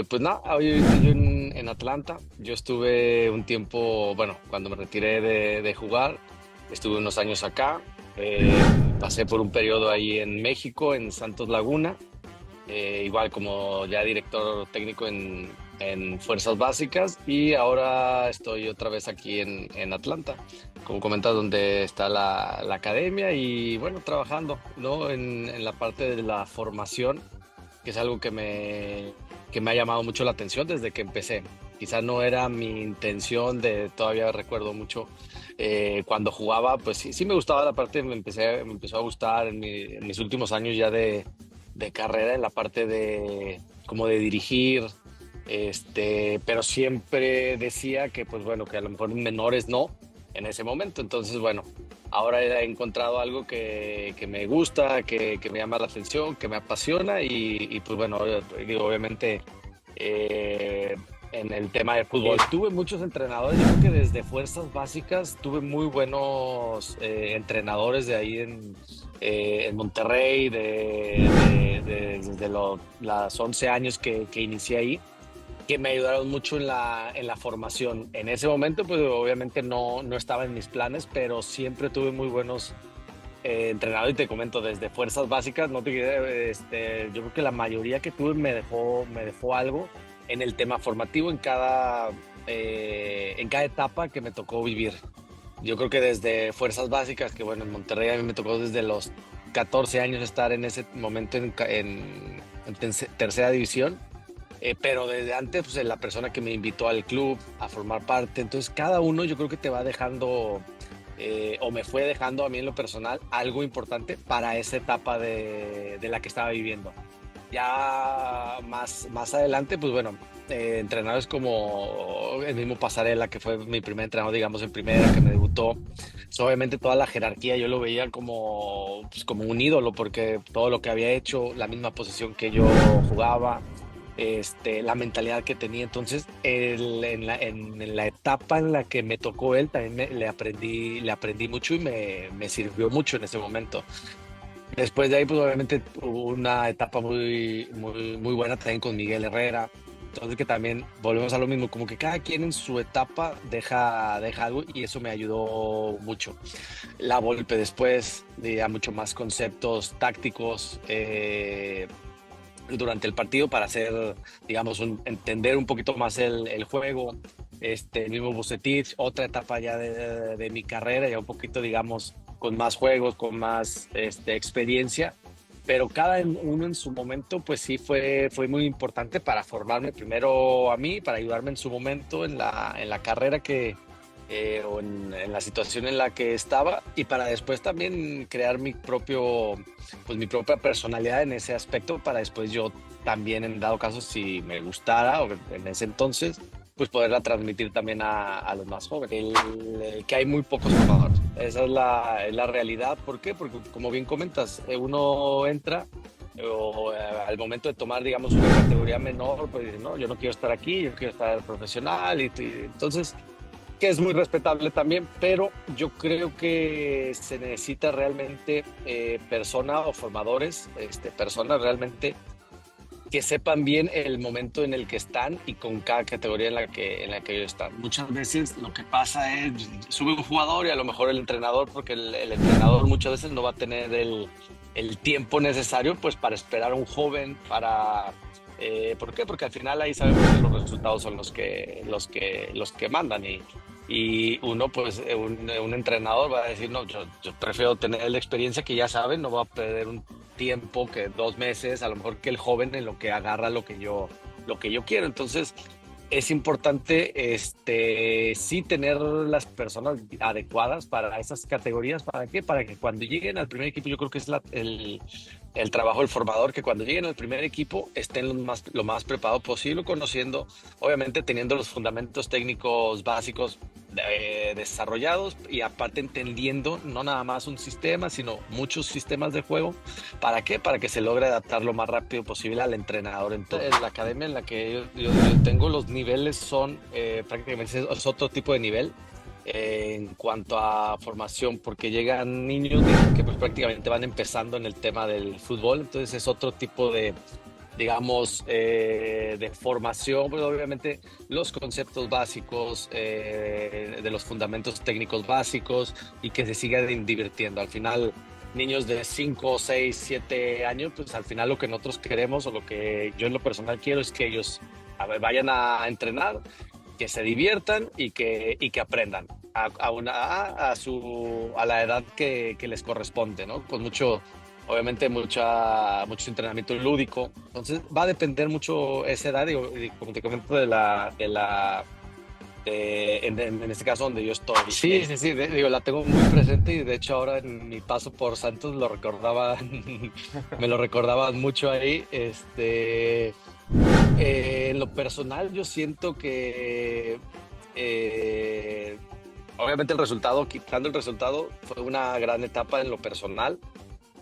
Pues nada, hoy estoy yo en Atlanta. Yo estuve un tiempo, bueno, cuando me retiré de jugar, estuve unos años acá. Pasé por un periodo ahí en México, en Santos Laguna, igual como ya director técnico en Fuerzas Básicas, y ahora estoy otra vez aquí en Atlanta, como comentas, donde está la academia y bueno, trabajando, ¿no? En la parte de la formación, que es algo que me ha llamado mucho la atención desde que empecé. Quizás no era mi intención todavía recuerdo mucho cuando jugaba, pues sí, sí me gustaba la parte, me empezó a gustar en mis últimos años ya de carrera, en la parte de como de dirigir, pero siempre decía que pues bueno, que a lo mejor menores no en ese momento. Entonces, bueno, ahora he encontrado algo que me gusta, que me llama la atención, que me apasiona y pues bueno, digo, obviamente eh, en el tema de fútbol. Tuve muchos entrenadores, yo creo que desde fuerzas básicas tuve muy buenos entrenadores de ahí en Monterrey, desde las 11 años que inicié ahí, que me ayudaron mucho en la formación. En ese momento, pues obviamente no estaba en mis planes, pero siempre tuve muy buenos entrenadores. Y te comento, desde fuerzas básicas, no te yo creo que la mayoría que tuve me dejó algo en el tema formativo en cada etapa que me tocó vivir. Yo creo que desde fuerzas básicas, que bueno, en Monterrey a mí me tocó desde los 14 años estar en ese momento en tercera división, pero desde antes, pues la persona que me invitó al club a formar parte. Entonces cada uno yo creo que te va dejando, o me fue dejando a mí en lo personal, algo importante para esa etapa de la que estaba viviendo. Ya más adelante, pues bueno, entrenadores como el mismo Pasarela, que fue mi primer entrenador, digamos, en primera, que me debutó. Pues, obviamente toda la jerarquía yo lo veía pues como un ídolo, porque todo lo que había hecho, la misma posición que yo jugaba, la mentalidad que tenía. Entonces, en la etapa en la que me tocó él, también le aprendí mucho y me sirvió mucho en ese momento. Después de ahí, pues obviamente hubo una etapa muy, muy, muy buena también con Miguel Herrera. Entonces, que también volvemos a lo mismo, como que cada quien en su etapa deja algo, y eso me ayudó mucho. La Volpe después, ya mucho más conceptos tácticos durante el partido para hacer, digamos, entender un poquito más el juego. El mismo Vucetich, otra etapa ya de mi carrera, ya un poquito, digamos, con más juegos, con más experiencia, pero cada uno en su momento, pues sí fue muy importante para formarme primero a mí, para ayudarme en su momento en la carrera o en la situación en la que estaba, y para después también crear mi propia personalidad en ese aspecto, para después yo también, en dado caso, si me gustara o en ese entonces, pues poderla transmitir también a los más jóvenes. Que hay muy pocos formadores. Esa es la realidad. ¿Por qué? Porque, como bien comentas, uno entra al momento de tomar, digamos, una categoría menor, pues dice, no, yo no quiero estar aquí, yo quiero estar profesional. Entonces, que es muy respetable también, pero yo creo que se necesita realmente personas o formadores, personas realmente que sepan bien el momento en el que están y con cada categoría en la que ellos están. Muchas veces lo que pasa es, sube un jugador y a lo mejor el entrenador, porque el entrenador muchas veces no va a tener el tiempo necesario pues para esperar a un joven, ¿por qué? Porque al final ahí sabemos que los resultados son los que mandan, y uno, pues, un entrenador va a decir, no, yo prefiero tener la experiencia que ya saben, no va a perder un tiempo que 2 meses, a lo mejor, que el joven en lo que agarra lo que yo quiero. Entonces, es importante, sí, tener las personas adecuadas para esas categorías. ¿Para qué? Para que cuando lleguen al primer equipo, yo creo que es el trabajo del formador, que cuando lleguen al primer equipo estén lo más preparado posible, conociendo, obviamente teniendo los fundamentos técnicos básicos desarrollados, y aparte entendiendo no nada más un sistema, sino muchos sistemas de juego. ¿Para qué? Para que se logre adaptar lo más rápido posible al entrenador en todo. En la academia en la que yo tengo, los niveles son prácticamente es otro tipo de nivel en cuanto a formación, porque llegan niños que pues prácticamente van empezando en el tema del fútbol. Entonces es otro tipo digamos, de formación, pues obviamente los conceptos básicos, de los fundamentos técnicos básicos y que se sigan divirtiendo. Al final, niños de 5, 6, 7 años, pues al final lo que nosotros queremos o lo que yo en lo personal quiero es que ellos vayan a entrenar, que se diviertan y que aprendan a la edad que les corresponde, ¿no? Con mucho, obviamente, mucho entrenamiento lúdico. Entonces, va a depender mucho esa edad, y como te comento, en este caso donde yo estoy. Sí, sí, sí, digo, la tengo muy presente y de hecho ahora en mi paso por Santos lo recordaba, me lo recordaban mucho ahí. En lo personal, yo siento que eh, obviamente el resultado, quitando el resultado, fue una gran etapa en lo personal,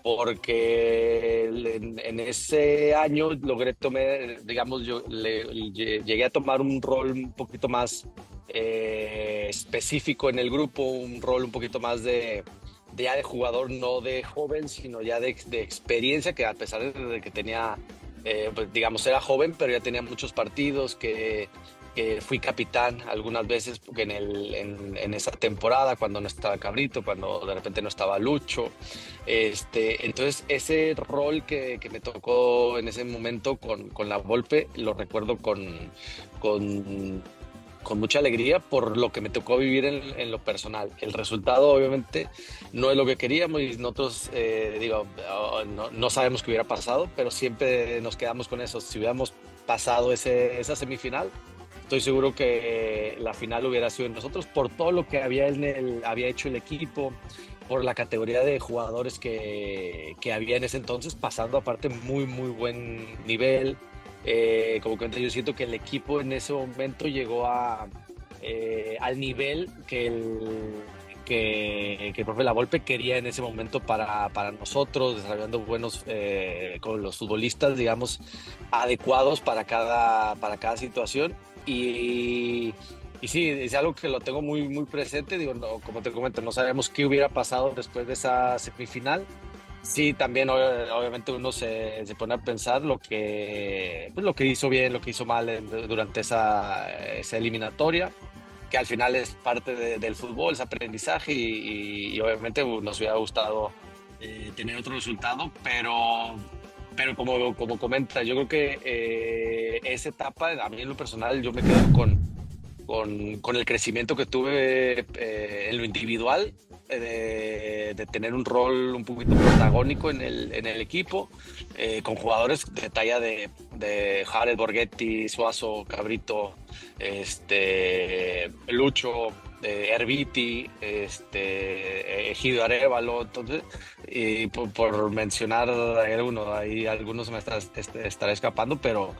porque en ese año logré tomar, digamos, llegué a tomar un rol un poquito más específico en el grupo, un rol un poquito más ya de jugador, no de joven, sino ya de experiencia, que a pesar de que tenía, pues, digamos, era joven, pero ya tenía muchos partidos, que fui capitán algunas veces en esa temporada, cuando no estaba Cabrito, cuando de repente no estaba Lucho. Entonces, ese rol que me tocó en ese momento con la Volpe, lo recuerdo con, con mucha alegría por lo que me tocó vivir en lo personal. El resultado, obviamente, no es lo que queríamos y nosotros, digo, no sabemos qué hubiera pasado, pero siempre nos quedamos con eso. Si hubiéramos pasado esa semifinal, estoy seguro que la final hubiera sido de nosotros por todo lo que había hecho el equipo, por la categoría de jugadores que había en ese entonces, pasando aparte muy, muy buen nivel. Como que yo siento que el equipo en ese momento llegó al nivel que el profe Lavolpe quería en ese momento para nosotros, desarrollando buenos, con los futbolistas, digamos, adecuados para cada situación. Y sí, es algo que lo tengo muy, muy presente. Digo, como te comento, no sabemos qué hubiera pasado después de esa semifinal. Sí, también obviamente uno se pone a pensar pues lo que hizo bien, lo que hizo mal durante esa eliminatoria, que al final es parte del fútbol, es aprendizaje y obviamente nos hubiera gustado tener otro resultado, pero como comenta, yo creo que esa etapa, a mí en lo personal, yo me quedo con el crecimiento que tuve en lo individual, de tener un rol un poquito protagónico en el equipo, con jugadores de talla de Jared, Borghetti, Suazo, Cabrito, Lucho, Erviti, Egidio Arévalo. Entonces, y por mencionar algunos, ahí algunos me estará escapando, pero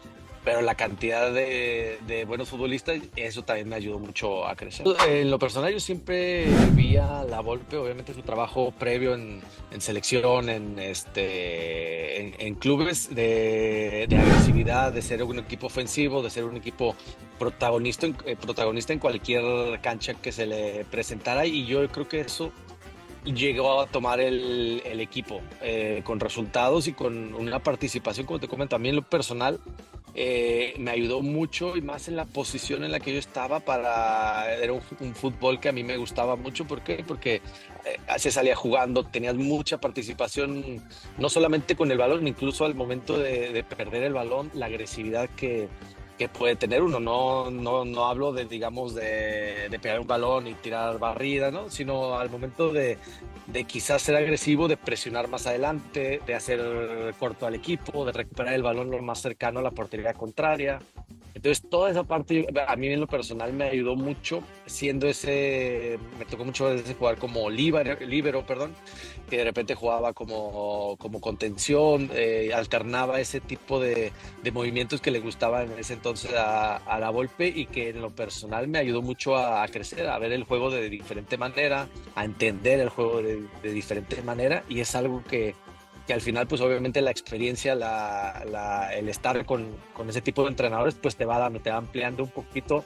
la cantidad de buenos futbolistas, eso también me ayudó mucho a crecer. En lo personal, yo siempre vi a la Volpe, obviamente, su trabajo previo en selección, en clubes de agresividad, de ser un equipo ofensivo, de ser un equipo protagonista en cualquier cancha que se le presentara, y yo creo que eso llegó a tomar el equipo, con resultados y con una participación, como te comento, también lo personal, me ayudó mucho, y más en la posición en la que yo estaba. Era un fútbol que a mí me gustaba mucho. ¿Por qué? Porque se salía jugando, tenías mucha participación, no solamente con el balón, incluso al momento de perder el balón, la agresividad que puede tener uno. No hablo digamos, de pegar un balón y tirar barrida, ¿no? Sino al momento de quizás ser agresivo, de presionar más adelante, de hacer corto al equipo, de recuperar el balón lo más cercano a la portería contraria. Entonces, toda esa parte a mí en lo personal me ayudó mucho, me tocó mucho a veces jugar como líbero, perdón, que de repente jugaba como contención, alternaba ese tipo de movimientos que le gustaban en ese entonces a la Volpe, y que en lo personal me ayudó mucho a crecer, a ver el juego de diferente manera, a entender el juego de diferente manera, y es algo que al final, pues obviamente la experiencia, el estar con ese tipo de entrenadores, pues te va ampliando un poquito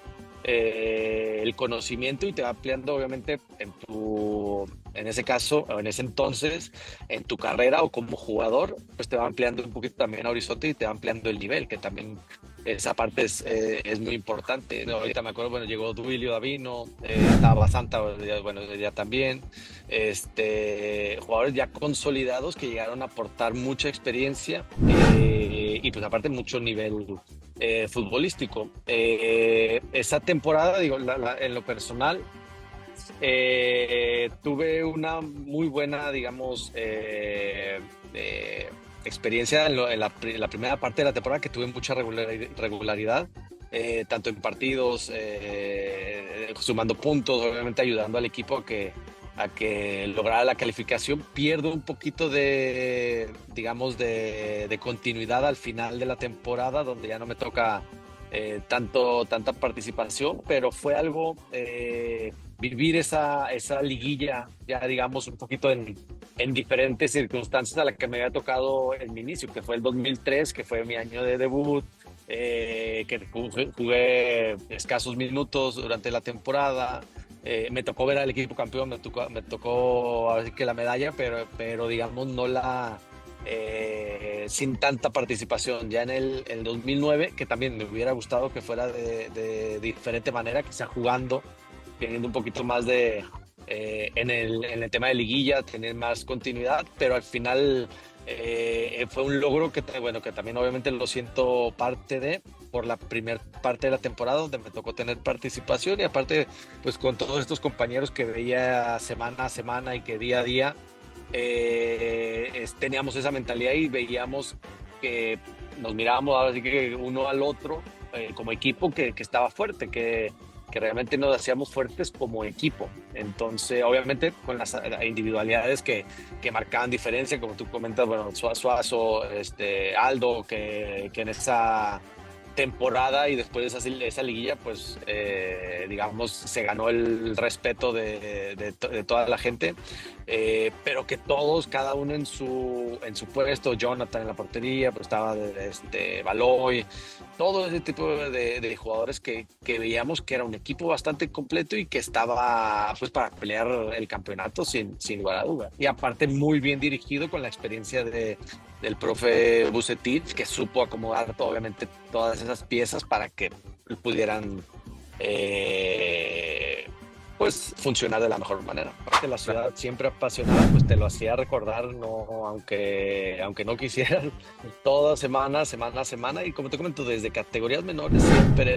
el conocimiento y te va ampliando obviamente en ese caso, o en ese entonces, en tu carrera o como jugador, pues te va ampliando un poquito también a horizonte y te va ampliando el nivel, que también esa parte es muy importante, ¿no? Ahorita me acuerdo, bueno, llegó Duilio Davino, estaba Santa, bueno, ya también, jugadores ya consolidados que llegaron a aportar mucha experiencia y pues aparte mucho nivel futbolístico. Esa temporada, digo, en lo personal, tuve una muy buena, digamos, experiencia en la primera parte de la temporada, que tuve mucha regularidad, tanto en partidos, sumando puntos, obviamente ayudando al equipo a que lograra la calificación. Pierdo un poquito de, digamos, de continuidad al final de la temporada, donde ya no me toca tanta participación, pero fue algo, vivir esa liguilla, ya digamos, un poquito en diferentes circunstancias a la que me había tocado en mi inicio, que fue el 2003, que fue mi año de debut, que jugué escasos minutos durante la temporada. Me tocó ver al equipo campeón, me tocó así que la medalla, pero digamos no sin tanta participación. Ya en el 2009, que también me hubiera gustado que fuera de diferente manera, quizá jugando, teniendo un poquito más en el tema de liguilla, tener más continuidad, pero al final fue un logro bueno, que también obviamente lo siento parte por la primera parte de la temporada donde me tocó tener participación y aparte pues con todos estos compañeros que veía semana a semana y que día a día teníamos esa mentalidad y veíamos que nos mirábamos ahora sí que uno al otro como equipo que estaba fuerte, que realmente nos hacíamos fuertes como equipo. Entonces, obviamente, con las individualidades que marcaban diferencia, como tú comentas, bueno, Suazo, Aldo, que en esa temporada y después de esa liguilla, pues, digamos, se ganó el respeto de toda la gente, pero que todos, cada uno en su puesto, Jonathan en la portería, pues estaba Baloy, todo ese tipo de jugadores que veíamos que era un equipo bastante completo y que estaba pues para pelear el campeonato sin lugar a duda. Y aparte muy bien dirigido con la experiencia del profe Bucetich, que supo acomodar obviamente todas esas piezas para que pudieran pues funcionar de la mejor manera. Aparte, la ciudad siempre apasionada, pues te lo hacía recordar, no, aunque no quisieras, toda semana, semana a semana, y como te comento, desde categorías menores siempre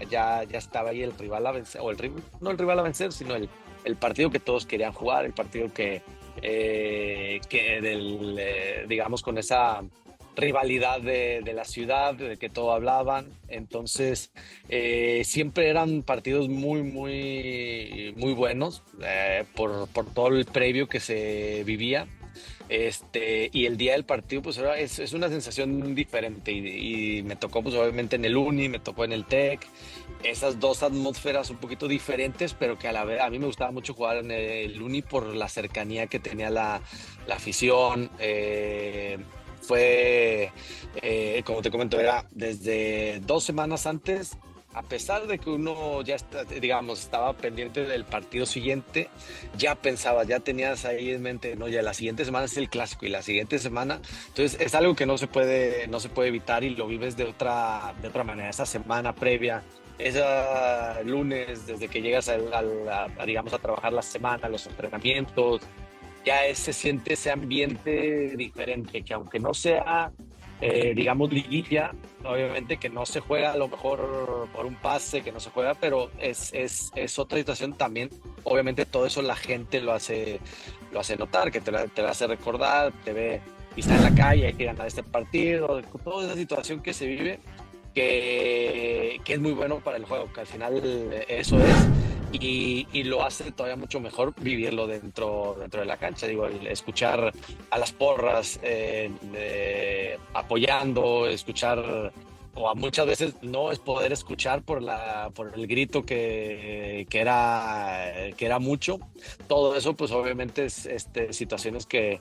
ya estaba ahí el rival a vencer, o no el rival a vencer, sino el partido que todos querían jugar, el partido digamos, con esa rivalidad de la ciudad, de que todo hablaban. Entonces, siempre eran partidos muy, muy, muy buenos por todo el previo que se vivía. Y el día del partido, pues es una sensación diferente. Y me tocó, pues obviamente en el Uni, me tocó en el Tec. Esas dos atmósferas un poquito diferentes, pero que a la vez a mí me gustaba mucho jugar en el Uni por la cercanía que tenía la afición. Como te comento, era desde 2 semanas antes, a pesar de que uno ya digamos, estaba pendiente del partido siguiente, ya pensaba, ya tenías ahí en mente, no, ya la siguiente semana es el clásico y la siguiente semana, entonces es algo que no se puede evitar y lo vives de otra manera, esa semana previa. Ese lunes, desde que llegas digamos, a trabajar la semana, los entrenamientos, ya se siente ese ambiente diferente, que aunque no sea, digamos, liguilla, obviamente que no se juega a lo mejor por un pase, que no se juega, pero es otra situación también. Obviamente todo eso la gente lo hace notar, que te lo hace recordar, te ve y está en la calle, hay que ganar este partido, toda esa situación que se vive, que es muy bueno para el juego, que al final eso es, y lo hace todavía mucho mejor vivirlo dentro de la cancha. Digo, el escuchar a las porras apoyando, escuchar, o a muchas veces no es poder escuchar por el grito que era mucho. Todo eso, pues obviamente es situaciones que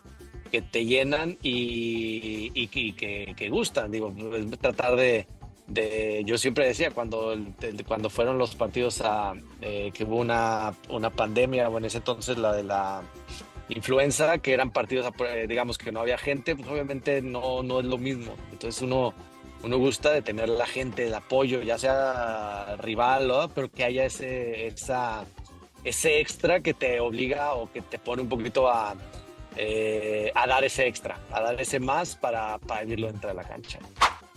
te llenan y que gustan. Digo, es tratar yo siempre decía cuando fueron los partidos que hubo una pandemia, o en ese entonces la de la influenza, que eran partidos, digamos que no había gente, pues obviamente no es lo mismo. Entonces uno gusta de tener la gente, el apoyo, ya sea rival, ¿no? Pero que haya ese extra que te obliga o que te pone un poquito a dar ese extra, a dar ese más para irlo dentro de la cancha.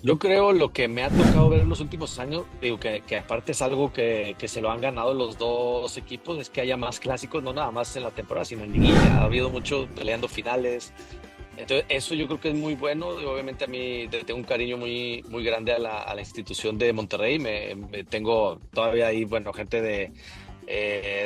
Yo creo lo que me ha tocado ver en los últimos años, digo que aparte es algo que se lo han ganado los dos equipos, es que haya más clásicos, no nada más en la temporada, sino en liguilla. Ha habido muchos peleando finales. Entonces, eso yo creo que es muy bueno. Y obviamente a mí tengo un cariño muy grande a la institución de Monterrey. Tengo todavía ahí, bueno, gente de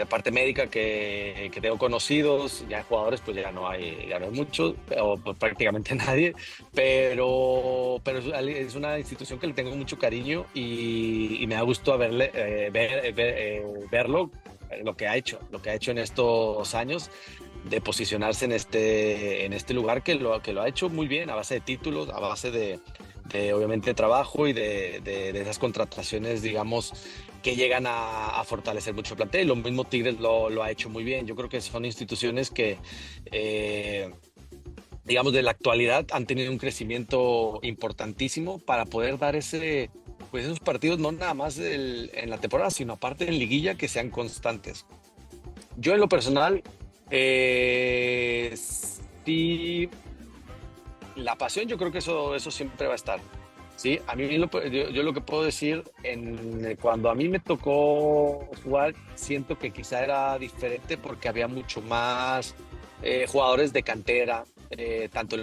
parte médica que tengo conocidos, ya jugadores pues ya no hay muchos, o pues, prácticamente nadie, pero es una institución que le tengo mucho cariño y me da gusto verlo, lo que ha hecho en estos años de posicionarse en este lugar que lo ha hecho muy bien, a base de títulos, a base de obviamente trabajo y de esas contrataciones, digamos, que llegan a fortalecer mucho el plantel. Y lo mismo Tigres lo ha hecho muy bien. Yo creo que son instituciones que, eh, digamos, de la actualidad han tenido un crecimiento importantísimo para poder dar pues esos partidos, no nada más en la temporada, sino aparte en liguilla, que sean constantes. Yo en lo personal, sí, la pasión, yo creo que eso siempre va a estar. Sí, a mí yo lo que puedo decir, cuando a mí me tocó jugar, siento que quizá era diferente porque había mucho más jugadores de cantera, tanto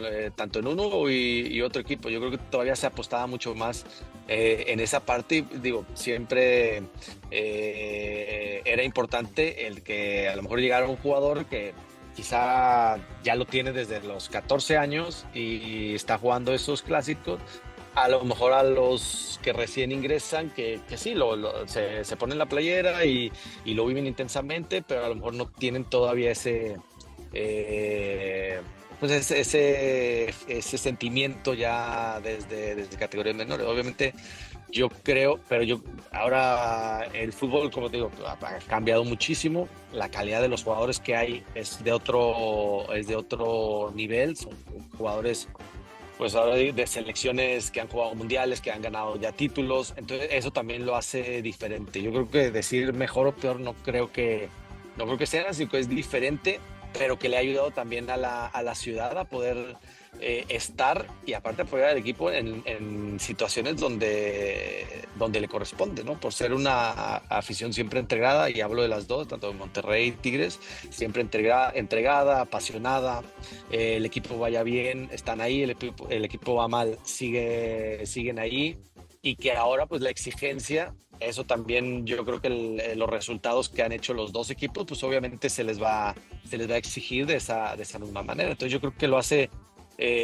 en uno y otro equipo. Yo creo que todavía se apostaba mucho más en esa parte. Y digo, siempre era importante el que a lo mejor llegara un jugador que quizá ya lo tiene desde los 14 años y está jugando esos clásicos, a lo mejor a los que recién ingresan, que sí, se ponen la playera y lo viven intensamente, pero a lo mejor no tienen todavía eh, pues ese sentimiento ya desde categorías menores. Obviamente yo creo, pero ahora el fútbol, como te digo, ha cambiado muchísimo. La calidad de los jugadores que hay es de otro nivel. Son jugadores pues ahora de selecciones que han jugado mundiales, que han ganado ya títulos, entonces eso también lo hace diferente. Yo creo que decir mejor o peor no creo que sea, sino que es diferente, pero que le ha ayudado también a la ciudad a poder estar y aparte apoyar al equipo en situaciones donde le corresponde, ¿no? Por ser una afición siempre entregada, y hablo de las dos, tanto de Monterrey y Tigres, siempre entregada, apasionada, el equipo vaya bien, están ahí, el equipo va mal, siguen ahí, y que ahora pues la exigencia, eso también yo creo que los resultados que han hecho los dos equipos, pues obviamente se les va a exigir de esa misma manera. Entonces yo creo que lo hace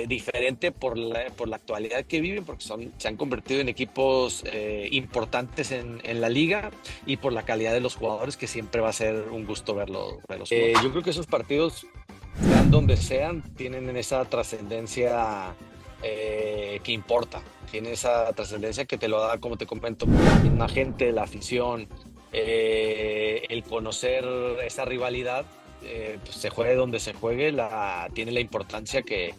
diferente por la actualidad que viven, porque se han convertido en equipos importantes en la liga, y por la calidad de los jugadores, que siempre va a ser un gusto verlos. Yo creo que esos partidos, sean donde sean, tienen esa trascendencia que importa, tiene esa trascendencia que te lo da, como te comento, la misma gente, la afición, el conocer esa rivalidad, pues se juegue donde se juegue, tiene la importancia que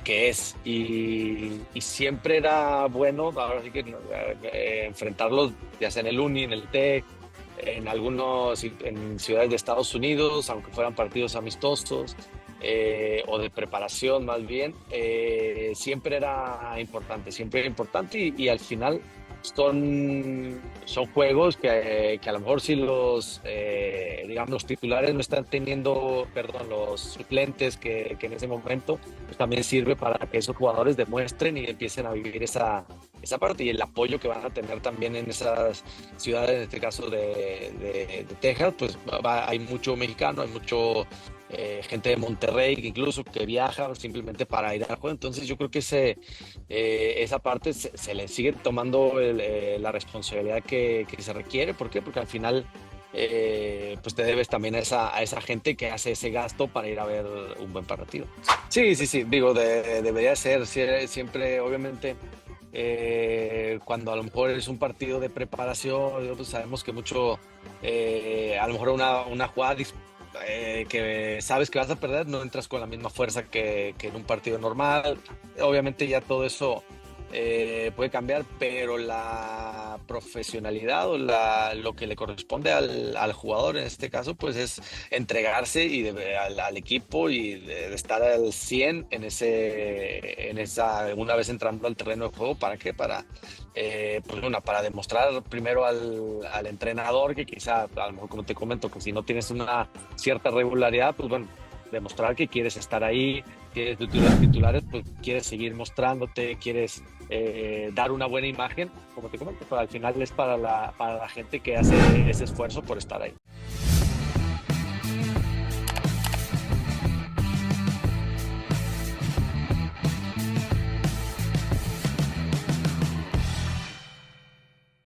es. Y siempre era bueno, ahora sí que enfrentarlos, ya sea en el Uni, en el TEC, en ciudades de Estados Unidos, aunque fueran partidos amistosos, o de preparación más bien, siempre era importante, y al final son juegos que a lo mejor si digamos, los titulares no están teniendo, perdón, los suplentes que en ese momento, pues también sirve para que esos jugadores demuestren y empiecen a vivir esa parte, y el apoyo que van a tener también en esas ciudades, en este caso de Texas, pues hay mucho mexicano, hay mucho gente de Monterrey que incluso que viaja simplemente para ir al juego. Entonces yo creo que esa parte se le sigue tomando la responsabilidad que se requiere. ¿Por qué? Porque al final pues te debes también a esa gente que hace ese gasto para ir a ver un buen partido. Sí, sí, sí, digo, debería ser siempre, obviamente, cuando a lo mejor es un partido de preparación, pues sabemos que mucho, a lo mejor una jugada que sabes que vas a perder, no entras con la misma fuerza que en un partido normal. Obviamente ya todo eso puede cambiar, pero la profesionalidad o lo que le corresponde al jugador en este caso, pues es entregarse al equipo y de estar al 100 una vez entrando al terreno de juego. ¿Para qué? Pues para demostrar primero al entrenador que quizá, a lo mejor como te comento, que si no tienes una cierta regularidad, pues bueno, demostrar que quieres estar ahí, que titulares, pues quieres seguir mostrándote, quieres dar una buena imagen, como te comento, pero al final es para la gente que hace ese esfuerzo por estar ahí.